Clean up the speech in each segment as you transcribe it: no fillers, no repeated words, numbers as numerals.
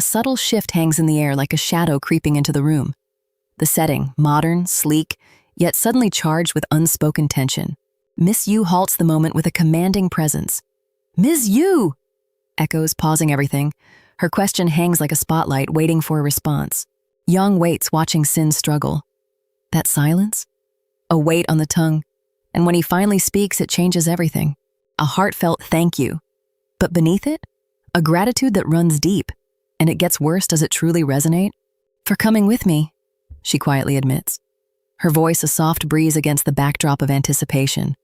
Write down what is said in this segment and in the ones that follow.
A subtle shift hangs in the air like a shadow creeping into the room. The setting, modern, sleek, yet suddenly charged with unspoken tension. Miss Yu halts the moment with a commanding presence. "Ms. Yu!" echoes, pausing everything. Her question hangs like a spotlight, waiting for a response. Young waits, watching Sin struggle. That silence? A weight on the tongue. And when he finally speaks, it changes everything. A heartfelt thank you. But beneath it, a gratitude that runs deep. And it gets worse. Does it truly resonate? "For coming with me," she quietly admits. Her voice a soft breeze against the backdrop of anticipation.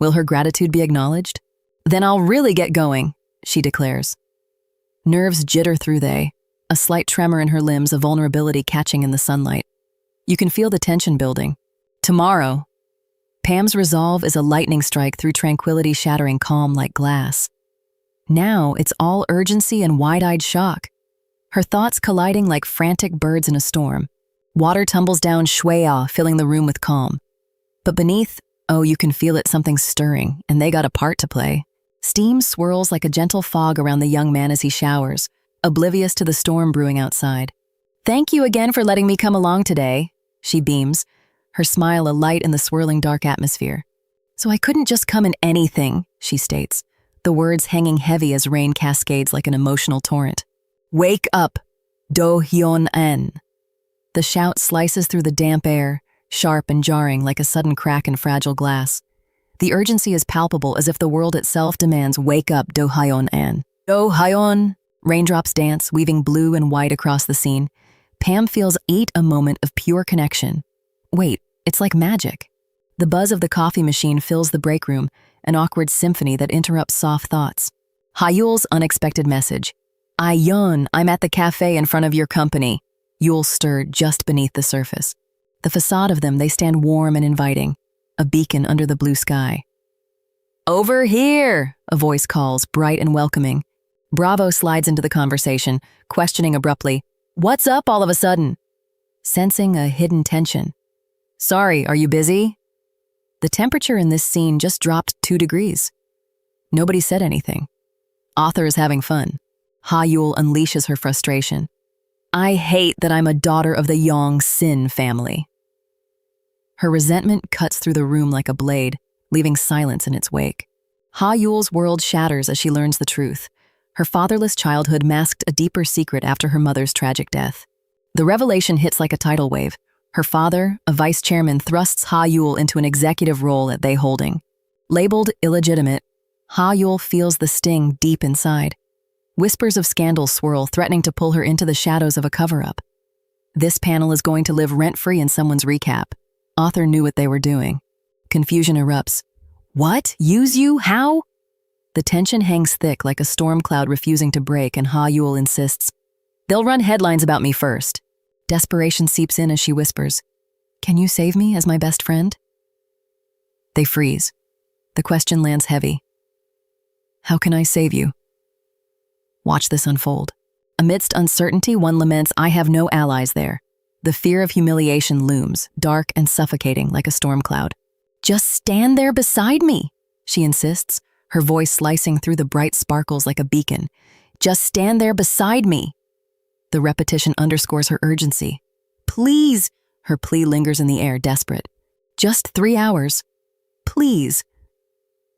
Will her gratitude be acknowledged? "Then I'll really get going," she declares. Nerves jitter through a slight tremor in her limbs, a vulnerability catching in the sunlight. You can feel the tension building. Tomorrow. Pam's resolve is a lightning strike through tranquility, shattering calm like glass. Now it's all urgency and wide-eyed shock. Her thoughts colliding like frantic birds in a storm. Water tumbles down, shuia, filling the room with calm. But beneath, oh, you can feel it, something stirring, and they got a part to play. Steam swirls like a gentle fog around the young man as he showers, oblivious to the storm brewing outside. "Thank you again for letting me come along today," she beams, her smile alight in the swirling dark atmosphere. "So I couldn't just come in anything," she states, the words hanging heavy as rain cascades like an emotional torrent. "Wake up, Do-Hyun N." The shout slices through the damp air, sharp and jarring like a sudden crack in fragile glass. The urgency is palpable, as if the world itself demands, "Wake up, Do-Hyun N." Do-Hyun! Raindrops dance, weaving blue and white across the scene. Pam feels a moment of pure connection. Wait, it's like magic. The buzz of the coffee machine fills the break room, an awkward symphony that interrupts soft thoughts. Ha-Yul's unexpected message. "I-Yeon, I'm at the cafe in front of your company." Yul stirred just beneath the surface. The facade of them, they stand warm and inviting, a beacon under the blue sky. "Over here," a voice calls, bright and welcoming. Bravo slides into the conversation, questioning abruptly, "What's up all of a sudden?" Sensing a hidden tension. "Sorry, are you busy?" The temperature in this scene just dropped 2 degrees. Nobody said anything. Author is having fun. Ha-Yul unleashes her frustration. "I hate that I'm a daughter of the Yong Sin family." Her resentment cuts through the room like a blade, leaving silence in its wake. Ha-Yul's world shatters as she learns the truth. Her fatherless childhood masked a deeper secret after her mother's tragic death. The revelation hits like a tidal wave. Her father, a vice chairman, thrusts Ha-Yul into an executive role at They Holding. Labeled illegitimate, Ha-Yul feels the sting deep inside. Whispers of scandal swirl, threatening to pull her into the shadows of a cover-up. This panel is going to live rent-free in someone's recap. Author knew what they were doing. Confusion erupts. "What? Use you? How?" The tension hangs thick like a storm cloud refusing to break, and Ha-Yul insists, "They'll run headlines about me first." Desperation seeps in as she whispers, "Can you save me as my best friend?" They freeze. The question lands heavy. "How can I save you?" Watch this unfold. Amidst uncertainty, one laments, "I have no allies there." The fear of humiliation looms, dark and suffocating like a storm cloud. "Just stand there beside me," she insists, her voice slicing through the bright sparkles like a beacon. "Just stand there beside me." The repetition underscores her urgency. "Please," her plea lingers in the air, desperate. "Just 3 hours. Please."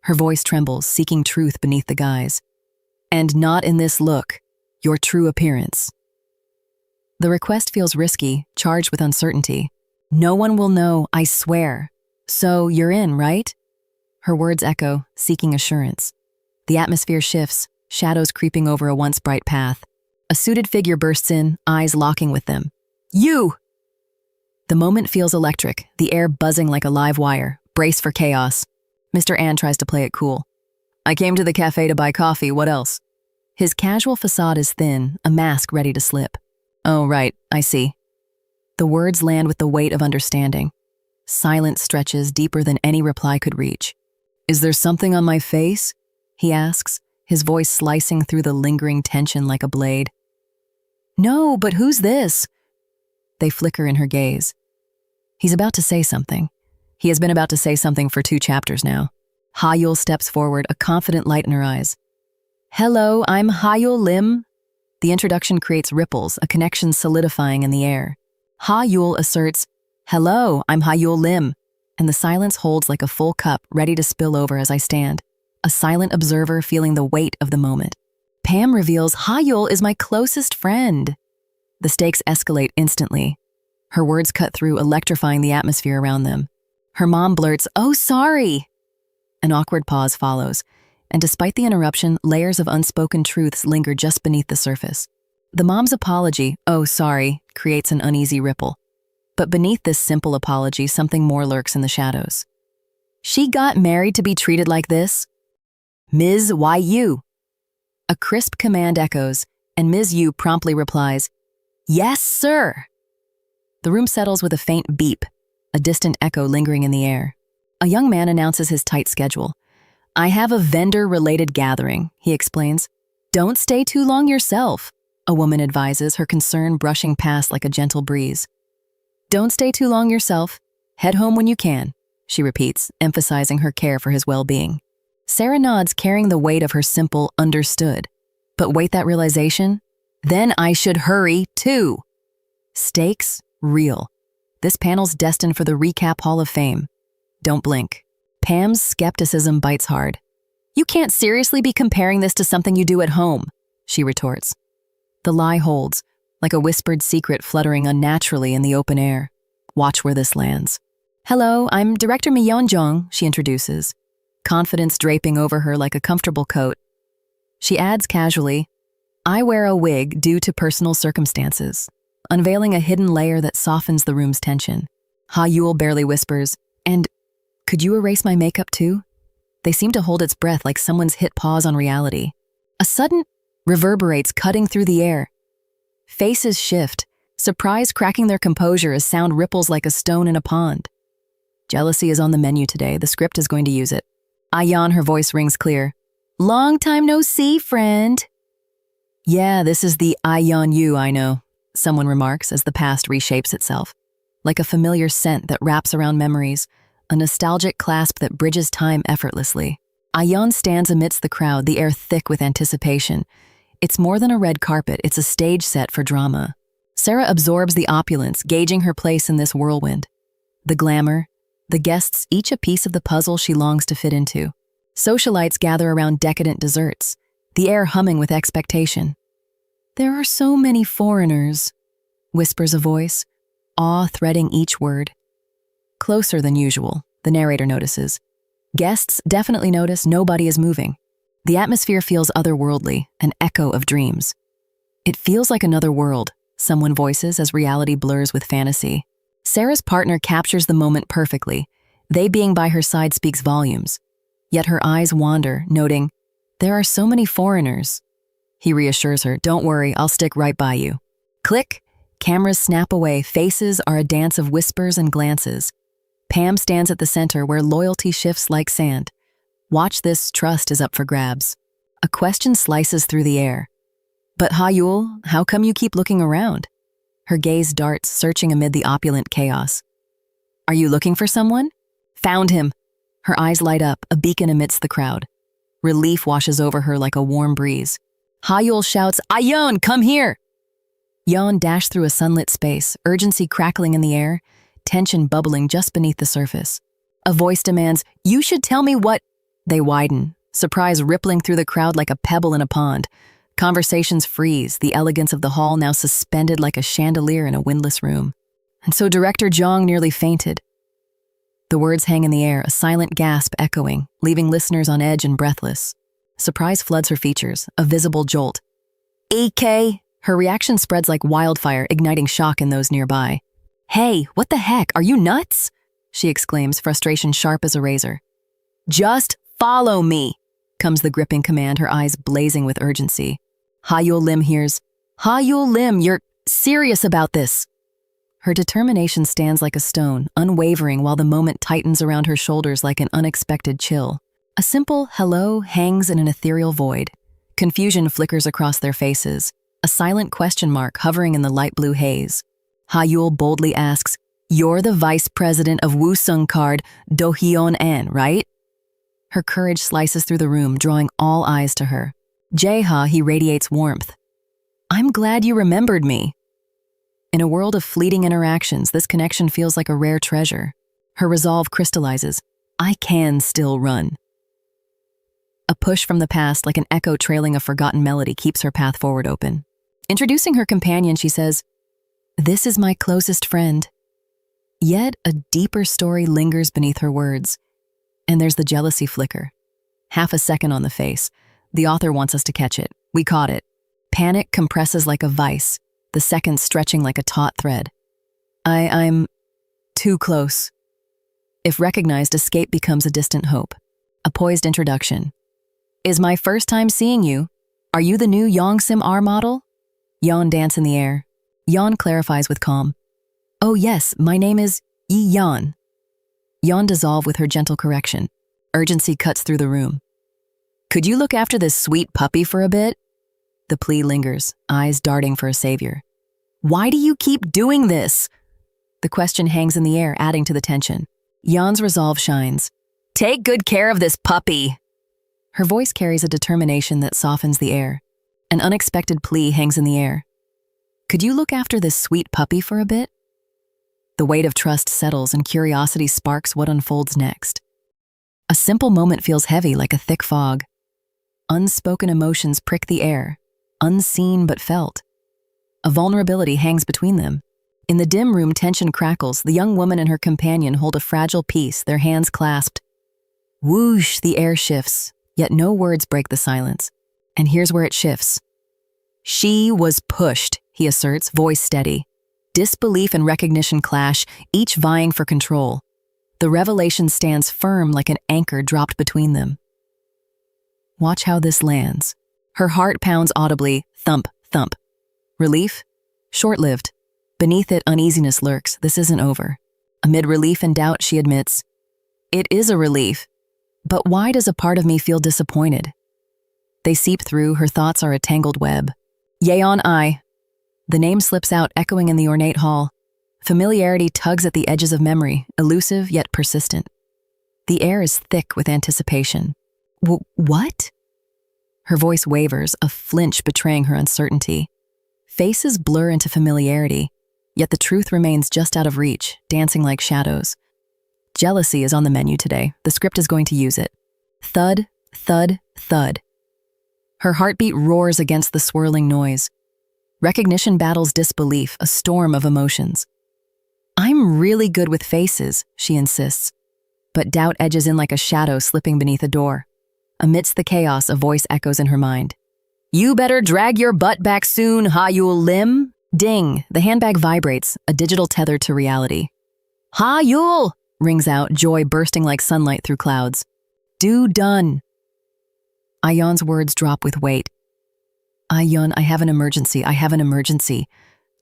Her voice trembles, seeking truth beneath the guise. "And not in this look, your true appearance." The request feels risky, charged with uncertainty. "No one will know, I swear. So you're in, right?" Her words echo, seeking assurance. The atmosphere shifts, shadows creeping over a once bright path. A suited figure bursts in, eyes locking with them. "You!" The moment feels electric, the air buzzing like a live wire. Brace for chaos. Mr. An tries to play it cool. "I came to the cafe to buy coffee, what else?" His casual facade is thin, a mask ready to slip. "Oh, right, I see." The words land with the weight of understanding. Silence stretches deeper than any reply could reach. "Is there something on my face?" he asks, his voice slicing through the lingering tension like a blade. "No, but who's this?" They flicker in her gaze. He's about to say something. He has been about to say something for 2 chapters now. Ha-Yul steps forward, a confident light in her eyes. "Hello, I'm Ha-Yul Lim." The introduction creates ripples, a connection solidifying in the air. Ha-Yul asserts, "Hello, I'm Ha-Yul Lim," and the silence holds like a full cup, ready to spill over as I stand, a silent observer feeling the weight of the moment. Pam reveals, "Ha-Yul is my closest friend." The stakes escalate instantly. Her words cut through, electrifying the atmosphere around them. Her mom blurts, "Oh, sorry." An awkward pause follows, and despite the interruption, layers of unspoken truths linger just beneath the surface. The mom's apology, "Oh, sorry," creates an uneasy ripple. But beneath this simple apology, something more lurks in the shadows. "She got married to be treated like this?" "Ms. Yu." A crisp command echoes, and Ms. Yu promptly replies, "Yes, sir." The room settles with a faint beep, a distant echo lingering in the air. A young man announces his tight schedule. "I have a vendor-related gathering," he explains. "Don't stay too long yourself," a woman advises, her concern brushing past like a gentle breeze. "Don't stay too long yourself. Head home when you can," she repeats, emphasizing her care for his well-being. Sarah nods, carrying the weight of her simple "understood." But wait, that realization? Then I should hurry, too. Stakes real. This panel's destined for the Recap Hall of Fame. Don't blink. Pam's skepticism bites hard. "You can't seriously be comparing this to something you do at home," she retorts. The lie holds, like a whispered secret fluttering unnaturally in the open air. Watch where this lands. "Hello, I'm Director I-Yeon Yu," she introduces, confidence draping over her like a comfortable coat. She adds casually, "I wear a wig due to personal circumstances," unveiling a hidden layer that softens the room's tension. Ha-Yul barely whispers, "And could you erase my makeup too?" They seem to hold its breath like someone's hit pause on reality. A sudden reverberates, cutting through the air. Faces shift, surprise cracking their composure as sound ripples like a stone in a pond. Jealousy is on the menu today. The script is going to use it. I-Yeon, her voice rings clear. "Long time no see, friend." "Yeah, this is the I-Yeon Yu I know," someone remarks as the past reshapes itself. Like a familiar scent that wraps around memories, a nostalgic clasp that bridges time effortlessly. I-Yeon stands amidst the crowd, the air thick with anticipation. It's more than a red carpet, it's a stage set for drama. Sarah absorbs the opulence, gauging her place in this whirlwind. The glamour, the guests, each a piece of the puzzle she longs to fit into. Socialites gather around decadent desserts, the air humming with expectation. "There are so many foreigners," whispers a voice, awe threading each word. Closer than usual, the narrator notices. Guests definitely notice nobody is moving. The atmosphere feels otherworldly, an echo of dreams. "It feels like another world," someone voices as reality blurs with fantasy. Sarah's partner captures the moment perfectly. They being by her side speaks volumes. Yet her eyes wander, noting, "There are so many foreigners." He reassures her, "Don't worry, I'll stick right by you." Click, cameras snap away, faces are a dance of whispers and glances. Pam stands at the center where loyalty shifts like sand. Watch this, trust is up for grabs. A question slices through the air. "But Ha-Yul, how come you keep looking around?" Her gaze darts, searching amid the opulent chaos. "Are you looking for someone?" "Found him." Her eyes light up, a beacon amidst the crowd. Relief washes over her like a warm breeze. Ha-Yul shouts, "I-Yeon, come here!" Yeon dashed through a sunlit space, urgency crackling in the air, tension bubbling just beneath the surface. A voice demands, "You should tell me what—" They widen, surprise rippling through the crowd like a pebble in a pond. Conversations freeze, the elegance of the hall now suspended like a chandelier in a windless room. And so Director Jong nearly fainted. The words hang in the air, a silent gasp echoing, leaving listeners on edge and breathless. Surprise floods her features, a visible jolt. "EK!" Her reaction spreads like wildfire, igniting shock in those nearby. "Hey, what the heck, are you nuts?" she exclaims, frustration sharp as a razor. "Just follow me," comes the gripping command, her eyes blazing with urgency. Ha-Yul Lim hears, "Ha-Yul Lim, you're serious about this?" Her determination stands like a stone, unwavering while the moment tightens around her shoulders like an unexpected chill. A simple hello hangs in an ethereal void. Confusion flickers across their faces, a silent question mark hovering in the light blue haze. Ha-Yul boldly asks, "You're the vice president of Woo-Sung Card, Do-Hyun-an, right?" Her courage slices through the room, drawing all eyes to her. Jae-ha, he radiates warmth. I'm glad you remembered me. In a world of fleeting interactions, this connection feels like a rare treasure. Her resolve crystallizes. I can still run. A push from the past, like an echo trailing a forgotten melody, keeps her path forward open. Introducing her companion, she says, "This is my closest friend." Yet a deeper story lingers beneath her words. And there's the jealousy flicker. Half a second on the face. The author wants us to catch it. We caught it. Panic compresses like a vice, the seconds stretching like a taut thread. I'm too close. If recognized, escape becomes a distant hope. A poised introduction. Is my first time seeing you. Are you the new Yongsim R model? Yeon dance in the air. Yeon clarifies with calm. Oh yes, my name is I-Yeon. Yeon dissolve with her gentle correction. Urgency cuts through the room. Could you look after this sweet puppy for a bit? The plea lingers, eyes darting for a savior. Why do you keep doing this? The question hangs in the air, adding to the tension. Yeon's resolve shines. Take good care of this puppy. Her voice carries a determination that softens the air. An unexpected plea hangs in the air. Could you look after this sweet puppy for a bit? The weight of trust settles and curiosity sparks what unfolds next. A simple moment feels heavy like a thick fog. Unspoken emotions prick the air, unseen but felt. A vulnerability hangs between them. In the dim room, tension crackles. The young woman and her companion hold a fragile piece, their hands clasped. Whoosh, the air shifts, yet no words break the silence. And here's where it shifts. She was pushed, he asserts, voice steady. Disbelief and recognition clash, each vying for control. The revelation stands firm like an anchor dropped between them. Watch how this lands. Her heart pounds audibly, thump, thump. Relief? Short-lived. Beneath it, uneasiness lurks. This isn't over. Amid relief and doubt, she admits, it is a relief. But why does a part of me feel disappointed? They seep through, her thoughts are a tangled web. I-Yeon Yu. The name slips out, echoing in the ornate hall. Familiarity tugs at the edges of memory, elusive yet persistent. The air is thick with anticipation. What? Her voice wavers, a flinch betraying her uncertainty. Faces blur into familiarity, yet the truth remains just out of reach, dancing like shadows. Jealousy is on the menu today. The script is going to use it. Thud, thud, thud. Her heartbeat roars against the swirling noise. Recognition battles disbelief, a storm of emotions. I'm really good with faces, she insists. But doubt edges in like a shadow slipping beneath a door. Amidst the chaos, a voice echoes in her mind. You better drag your butt back soon, Ha-Yul Lim. Ding, the handbag vibrates, a digital tether to reality. Ha-Yul, rings out, joy bursting like sunlight through clouds. Do done. I-Yeon's words drop with weight. I-Yeon, I have an emergency.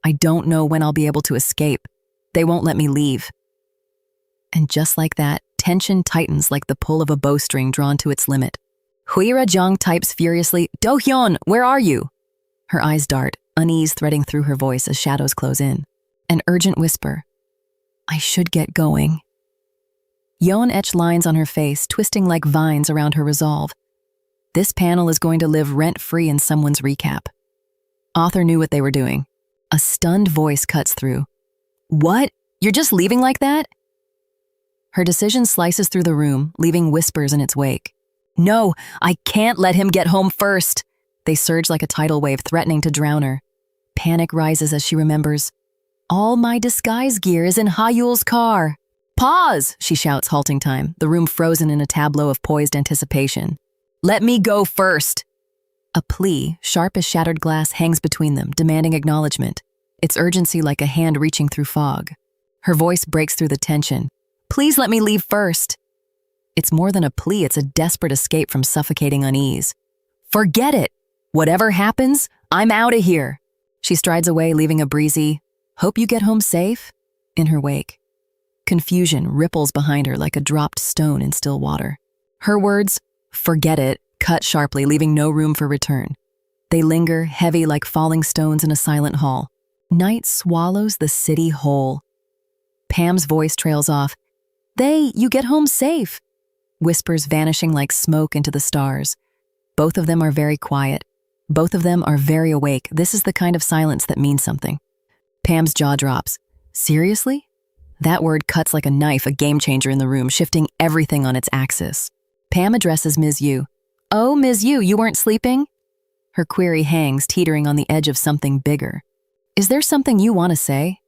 I don't know when I'll be able to escape. They won't let me leave. And just like that, tension tightens like the pull of a bowstring drawn to its limit. Huira Jong types furiously, Do-Hyun, where are you? Her eyes dart, unease threading through her voice as shadows close in. An urgent whisper. I should get going. Yeon etched lines on her face, twisting like vines around her resolve. This panel is going to live rent-free in someone's recap. Author knew what they were doing. A stunned voice cuts through. What? You're just leaving like that? Her decision slices through the room, leaving whispers in its wake. No, I can't let him get home first. They surge like a tidal wave, threatening to drown her. Panic rises as she remembers. All my disguise gear is in Ha-Yul's car. Pause, she shouts, halting time, the room frozen in a tableau of poised anticipation. Let me go first. A plea, sharp as shattered glass, hangs between them, demanding acknowledgement. Its urgency like a hand reaching through fog. Her voice breaks through the tension. Please let me leave first. It's more than a plea, it's a desperate escape from suffocating unease. Forget it. Whatever happens, I'm out of here. She strides away, leaving a breezy, hope you get home safe, in her wake. Confusion ripples behind her like a dropped stone in still water. Her words, forget it, cut sharply, leaving no room for return. They linger, heavy like falling stones in a silent hall. Night swallows the city whole. Pam's voice trails off. You get home safe. Whispers vanishing like smoke into the stars. Both of them are very quiet. Both of them are very awake. This is the kind of silence that means something. Pam's jaw drops. Seriously? That word cuts like a knife, a game changer in the room, shifting everything on its axis. Pam addresses Ms. Yu. "Oh, Ms. Yu, you weren't sleeping?" Her query hangs, teetering on the edge of something bigger. "Is there something you want to say?"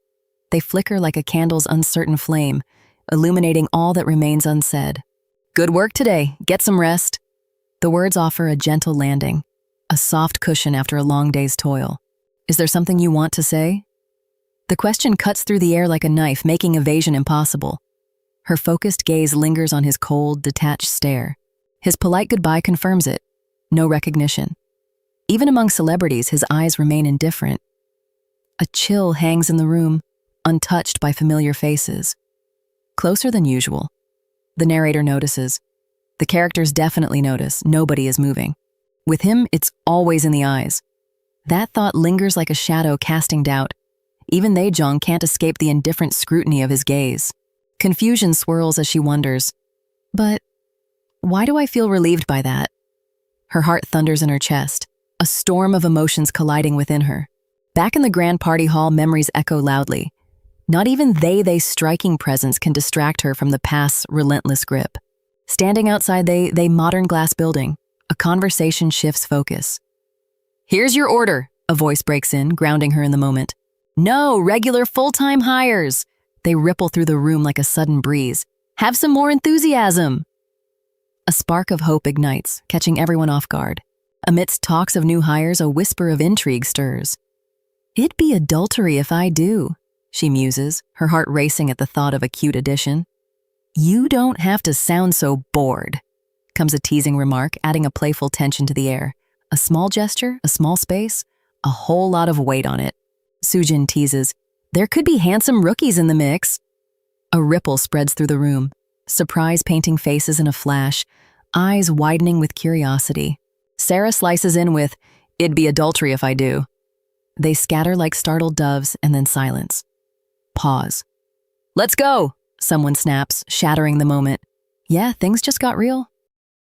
They flicker like a candle's uncertain flame, illuminating all that remains unsaid. "Good work today. Get some rest." The words offer a gentle landing, a soft cushion after a long day's toil. "Is there something you want to say?" The question cuts through the air like a knife, making evasion impossible. Her focused gaze lingers on his cold, detached stare. His polite goodbye confirms it. No recognition. Even among celebrities, his eyes remain indifferent. A chill hangs in the room, untouched by familiar faces. Closer than usual. The narrator notices. The characters definitely notice. Nobody is moving. With him, it's always in the eyes. That thought lingers like a shadow, casting doubt. Even Jong can't escape the indifferent scrutiny of his gaze. Confusion swirls as she wonders, "But why do I feel relieved by that?" Her heart thunders in her chest, a storm of emotions colliding within her. Back in the grand party hall, memories echo loudly. Not even they's striking presence can distract her from the past's relentless grip. Standing outside they modern glass building, a conversation shifts focus. "Here's your order," a voice breaks in, grounding her in the moment. "No, regular full-time hires." They ripple through the room like a sudden breeze. "Have some more enthusiasm." A spark of hope ignites, catching everyone off guard. Amidst talks of new hires, a whisper of intrigue stirs. "It'd be adultery if I do," she muses, her heart racing at the thought of a cute addition. "You don't have to sound so bored," comes a teasing remark, adding a playful tension to the air. A small gesture, a small space, a whole lot of weight on it. Sujin teases, "There could be handsome rookies in the mix." A ripple spreads through the room, surprise painting faces in a flash, eyes widening with curiosity. Sarah slices in with, "It'd be adultery if I do." They scatter like startled doves, and then silence. Pause. "Let's go," someone snaps, shattering the moment. Yeah, things just got real.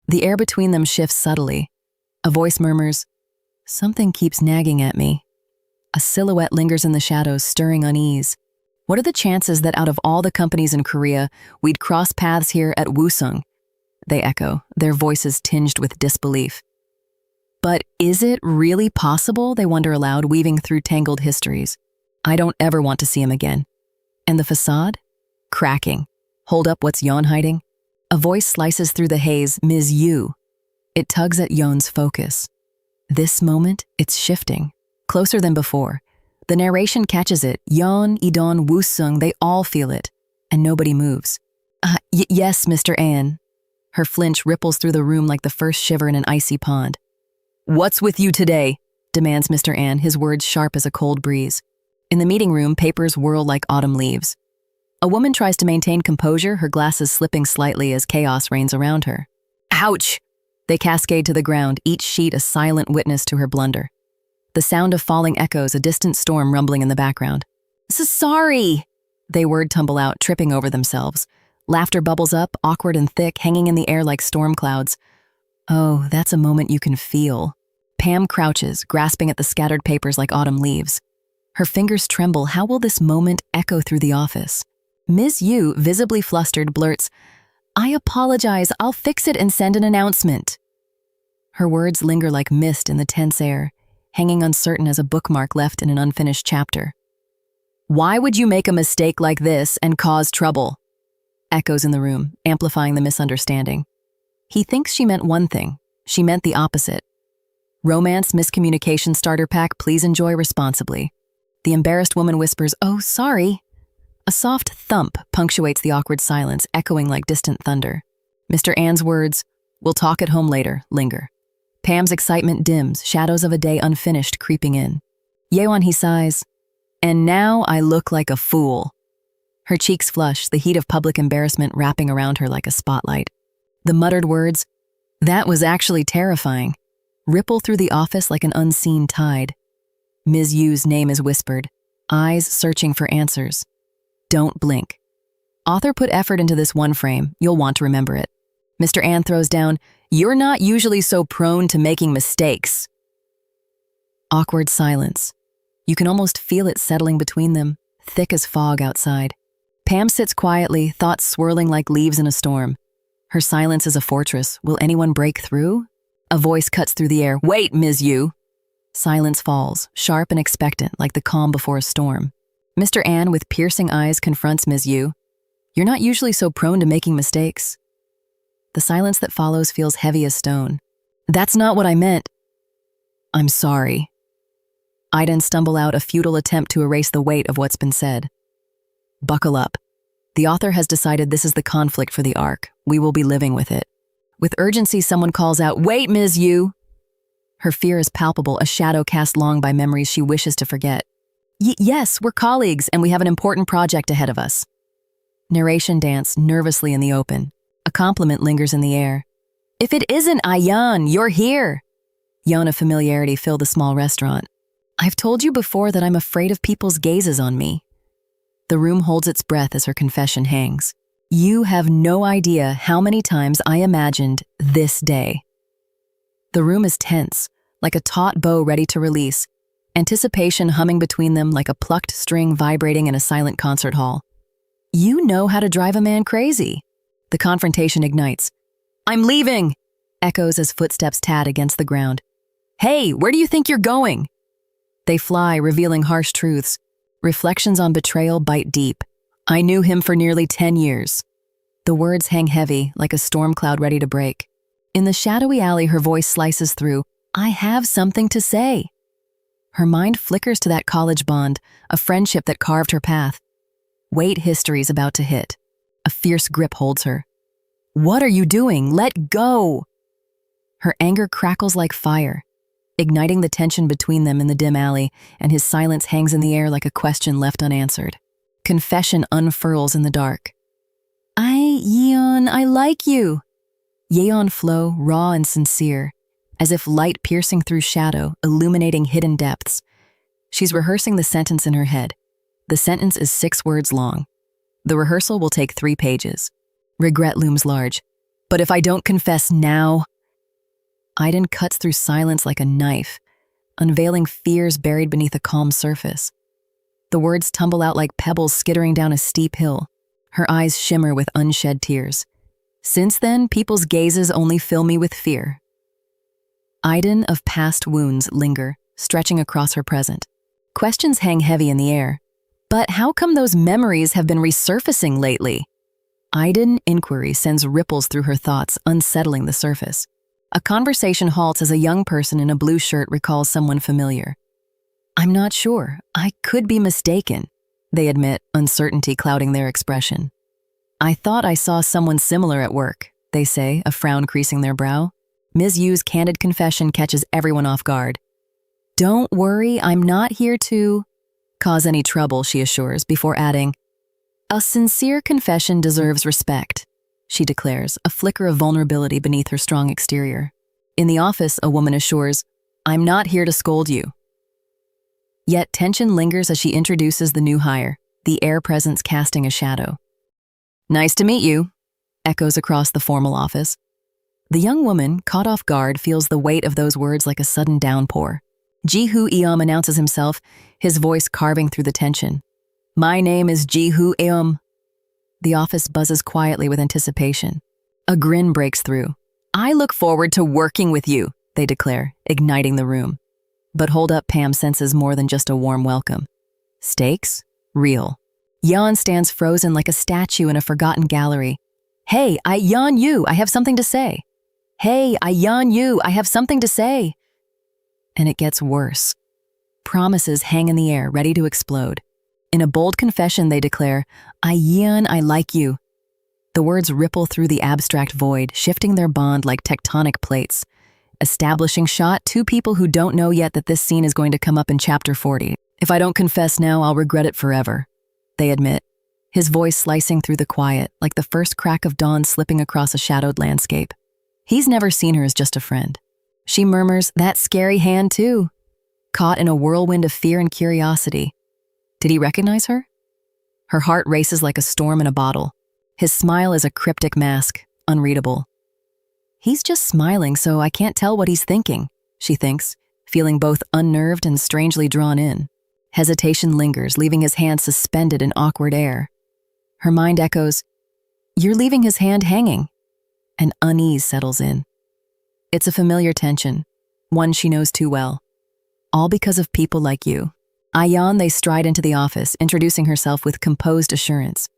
The air between them shifts subtly. A voice murmurs, "Something keeps nagging at me." A silhouette lingers in the shadows, stirring unease. What are the chances that out of all the companies in Korea, we'd cross paths here at Woosung? They echo, their voices tinged with disbelief. But is it really possible, they wonder aloud, weaving through tangled histories? I don't ever want to see him again. And the facade? Cracking. Hold up, what's Yeon hiding? A voice slices through the haze, "Ms. Yu." It tugs at Yeon's focus. This moment, it's shifting. Closer than before. The narration catches it. Yeon, Idon, Woosung, they all feel it. And nobody moves. Yes, Mr. An." Her flinch ripples through the room like the first shiver in an icy pond. "What's with you today?" demands Mr. An, his words sharp as a cold breeze. In the meeting room, papers whirl like autumn leaves. A woman tries to maintain composure, her glasses slipping slightly as chaos reigns around her. Ouch! They cascade to the ground, each sheet a silent witness to her blunder. The sound of falling echoes, a distant storm rumbling in the background. Sorry! They word tumble out, tripping over themselves. Laughter bubbles up, awkward and thick, hanging in the air like storm clouds. Oh, that's a moment you can feel. Pam crouches, grasping at the scattered papers like autumn leaves. Her fingers tremble. How will this moment echo through the office? Ms. Yu, visibly flustered, blurts, "I apologize, I'll fix it and send an announcement." Her words linger like mist in the tense air, hanging uncertain as a bookmark left in an unfinished chapter. "Why would you make a mistake like this and cause trouble?" Echoes in the room, amplifying the misunderstanding. He thinks she meant one thing. She meant the opposite. Romance miscommunication starter pack, please enjoy responsibly. The embarrassed woman whispers, "Oh, sorry." A soft thump punctuates the awkward silence, echoing like distant thunder. Mr. An's words, "We'll talk at home later," linger. Pam's excitement dims, shadows of a day unfinished creeping in. Yeon, he sighs, "And now I look like a fool." Her cheeks flush, the heat of public embarrassment wrapping around her like a spotlight. The muttered words, "That was actually terrifying," ripple through the office like an unseen tide. Ms. Yu's name is whispered, eyes searching for answers. Don't blink. Author put effort into this one frame, you'll want to remember it. Mr. An throws down, "You're not usually so prone to making mistakes." Awkward silence. You can almost feel it settling between them, thick as fog outside. Pam sits quietly, thoughts swirling like leaves in a storm. Her silence is a fortress. Will anyone break through? A voice cuts through the air. Wait, Ms. Yu. Silence falls, sharp and expectant, like the calm before a storm. Mr. An, with piercing eyes, confronts Ms. Yu. You're not usually so prone to making mistakes. The silence that follows feels heavy as stone. That's not what I meant. I'm sorry. I-Yeon stumble out, a futile attempt to erase the weight of what's been said. Buckle up. The author has decided this is the conflict for the arc. We will be living with it. With urgency, someone calls out, Wait, Ms. Yu! Her fear is palpable, a shadow cast long by memories she wishes to forget. Yes, we're colleagues, and we have an important project ahead of us. Narration dance nervously in the open. A compliment lingers in the air. If it isn't I-Yeon, you're here! Yeon of familiarity fill the small restaurant. I've told you before that I'm afraid of people's gazes on me. The room holds its breath as her confession hangs. You have no idea how many times I imagined this day. The room is tense, like a taut bow ready to release, anticipation humming between them like a plucked string vibrating in a silent concert hall. You know how to drive a man crazy. The confrontation ignites. I'm leaving! Echoes as footsteps tad against the ground. Hey, where do you think you're going? They fly, revealing harsh truths. Reflections on betrayal bite deep. I knew him for nearly 10 years. The words hang heavy, like a storm cloud ready to break. In the shadowy alley, her voice slices through. I have something to say. Her mind flickers to that college bond, a friendship that carved her path. Wait, history's about to hit. A fierce grip holds her. What are you doing? Let go! Her anger crackles like fire, igniting the tension between them in the dim alley, and his silence hangs in the air like a question left unanswered. Confession unfurls in the dark. Yeon, I like you. Yeon flow, raw and sincere, as if light piercing through shadow, illuminating hidden depths. She's rehearsing the sentence in her head. The sentence is 6 words long. The rehearsal will take 3 pages. Regret looms large. But if I don't confess now... I-Yeon cuts through silence like a knife, unveiling fears buried beneath a calm surface. The words tumble out like pebbles skittering down a steep hill. Her eyes shimmer with unshed tears. Since then, people's gazes only fill me with fear. I-Yeon of past wounds linger, stretching across her present. Questions hang heavy in the air. But how come those memories have been resurfacing lately? I-Yeon inquiry sends ripples through her thoughts, unsettling the surface. A conversation halts as a young person in a blue shirt recalls someone familiar. I'm not sure. I could be mistaken, they admit, uncertainty clouding their expression. I thought I saw someone similar at work, they say, a frown creasing their brow. Ms. Yu's candid confession catches everyone off guard. Don't worry, I'm not here to cause any trouble, she assures, before adding, a sincere confession deserves respect, she declares, a flicker of vulnerability beneath her strong exterior. In the office, a woman assures, I'm not here to scold you. Yet tension lingers as she introduces the new hire, the air presence casting a shadow. Nice to meet you, echoes across the formal office. The young woman, caught off guard, feels the weight of those words like a sudden downpour. Ji-Hoo Eom announces himself, his voice carving through the tension. My name is Ji-Hoo Eom. The office buzzes quietly with anticipation. A grin breaks through. I look forward to working with you, they declare, igniting the room. But hold up, Pam senses more than just a warm welcome. Stakes? Real. Yeon stands frozen like a statue in a forgotten gallery. Hey, I-Yeon Yu, I have something to say. Hey, I-Yeon Yu, I have something to say. And it gets worse. Promises hang in the air, ready to explode. In a bold confession, they declare, I-Yeon, I like you. The words ripple through the abstract void, shifting their bond like tectonic plates. Establishing shot, 2 people who don't know yet that this scene is going to come up in chapter 40. If I don't confess now, I'll regret it forever, they admit, his voice slicing through the quiet, like the first crack of dawn slipping across a shadowed landscape. He's never seen her as just a friend. She murmurs, that scary hand too, caught in a whirlwind of fear and curiosity. Did he recognize her? Her heart races like a storm in a bottle. His smile is a cryptic mask, unreadable. He's just smiling, so I can't tell what he's thinking, she thinks, feeling both unnerved and strangely drawn in. Hesitation lingers, leaving his hand suspended in awkward air. Her mind echoes, "You're leaving his hand hanging." And unease settles in. It's a familiar tension, one she knows too well. All because of people like you. I-Yeon, they stride into the office, introducing herself with composed assurance.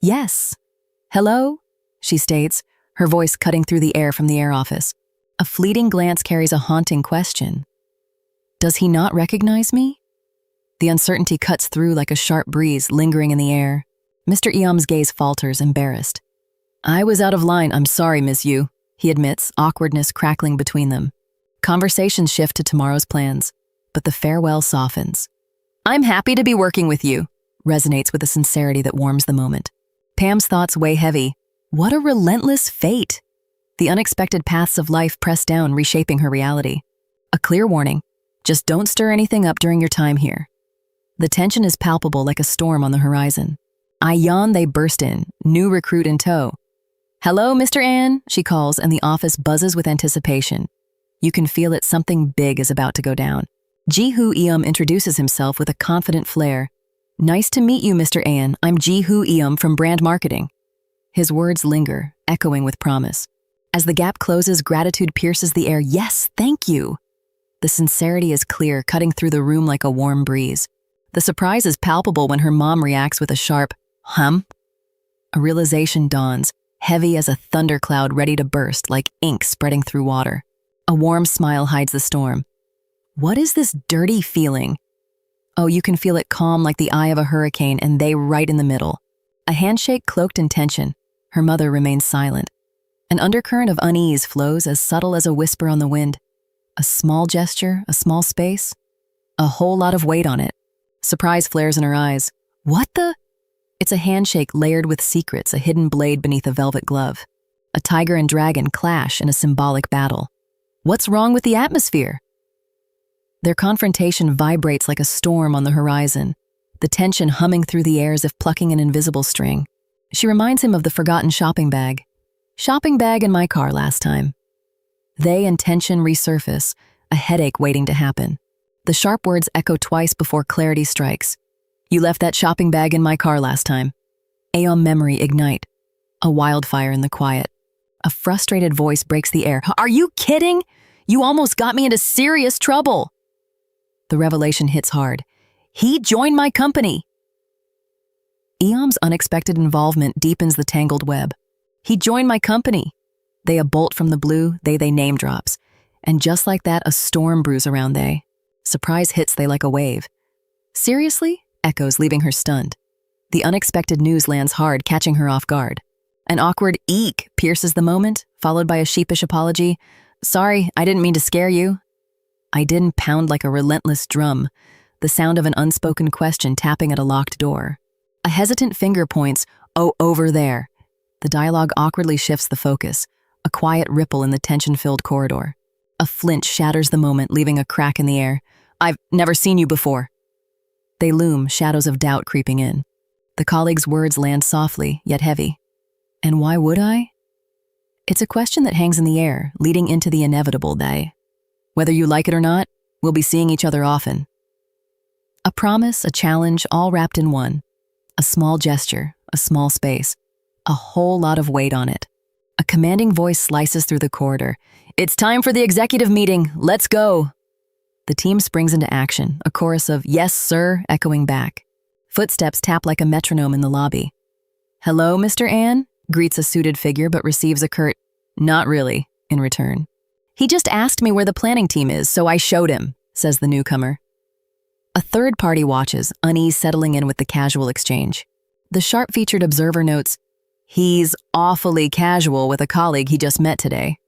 "Yes. Hello?" she states, her voice cutting through the air from the air office. A fleeting glance carries a haunting question. Does he not recognize me? The uncertainty cuts through like a sharp breeze lingering in the air. Mr. Eom's gaze falters, embarrassed. "I was out of line, I'm sorry, Miss Yu," he admits, awkwardness crackling between them. Conversations shift to tomorrow's plans, but the farewell softens. "I'm happy to be working with you," resonates with a sincerity that warms the moment. Pam's thoughts weigh heavy. What a relentless fate! The unexpected paths of life press down, reshaping her reality. A clear warning, just don't stir anything up during your time here. The tension is palpable like a storm on the horizon. I-Yeon, they burst in, new recruit in tow. "Hello, Mr. An," she calls, and the office buzzes with anticipation. You can feel it, something big is about to go down. Ji-Hoo Eom introduces himself with a confident flair. "Nice to meet you, Mr. An. I'm Ji-Hoo Eom from Brand Marketing." His words linger, echoing with promise. As the gap closes, gratitude pierces the air. "Yes, thank you." The sincerity is clear, cutting through the room like a warm breeze. The surprise is palpable when her mom reacts with a sharp, "Hum?" A realization dawns, heavy as a thundercloud ready to burst, like ink spreading through water. A warm smile hides the storm. What is this dirty feeling? Oh, you can feel it calm like the eye of a hurricane, and they right in the middle. A handshake cloaked in tension. Her mother remains silent. An undercurrent of unease flows, as subtle as a whisper on the wind. A small gesture, a small space, a whole lot of weight on it. Surprise flares in her eyes. What the? It's a handshake layered with secrets, a hidden blade beneath a velvet glove. A tiger and dragon clash in a symbolic battle. What's wrong with the atmosphere? Their confrontation vibrates like a storm on the horizon, the tension humming through the air as if plucking an invisible string. She reminds him of the forgotten shopping bag. "Shopping bag in my car last time." They and tension resurface, a headache waiting to happen. The sharp words echo twice before clarity strikes. "You left that shopping bag in my car last time." Aeon memory ignite, a wildfire in the quiet. A frustrated voice breaks the air. "Are you kidding? You almost got me into serious trouble." The revelation hits hard. "He joined my company." Eom's unexpected involvement deepens the tangled web. "He joined my company." They a bolt from the blue, they name drops. And just like that, a storm brews around they. Surprise hits they like a wave. "Seriously?" echoes, leaving her stunned. The unexpected news lands hard, catching her off guard. An awkward eek pierces the moment, followed by a sheepish apology. "Sorry, I didn't mean to scare you." I didn't pound like a relentless drum, the sound of an unspoken question tapping at a locked door. A hesitant finger points, "Oh, over there." The dialogue awkwardly shifts the focus, a quiet ripple in the tension-filled corridor. A flinch shatters the moment, leaving a crack in the air. "I've never seen you before." They loom, shadows of doubt creeping in. The colleague's words land softly, yet heavy. And why would I? It's a question that hangs in the air, leading into the inevitable day. Whether you like it or not, we'll be seeing each other often. A promise, a challenge, all wrapped in one. A small gesture, a small space, a whole lot of weight on it. A commanding voice slices through the corridor. "It's time for the executive meeting. Let's go." The team springs into action, a chorus of "Yes, sir," echoing back. Footsteps tap like a metronome in the lobby. "Hello, Mr. An," greets a suited figure but receives a curt, "Not really," in return. "He just asked me where the planning team is, so I showed him," says the newcomer. A third party watches, unease settling in with the casual exchange. The sharp-featured observer notes, "He's awfully casual with a colleague he just met today."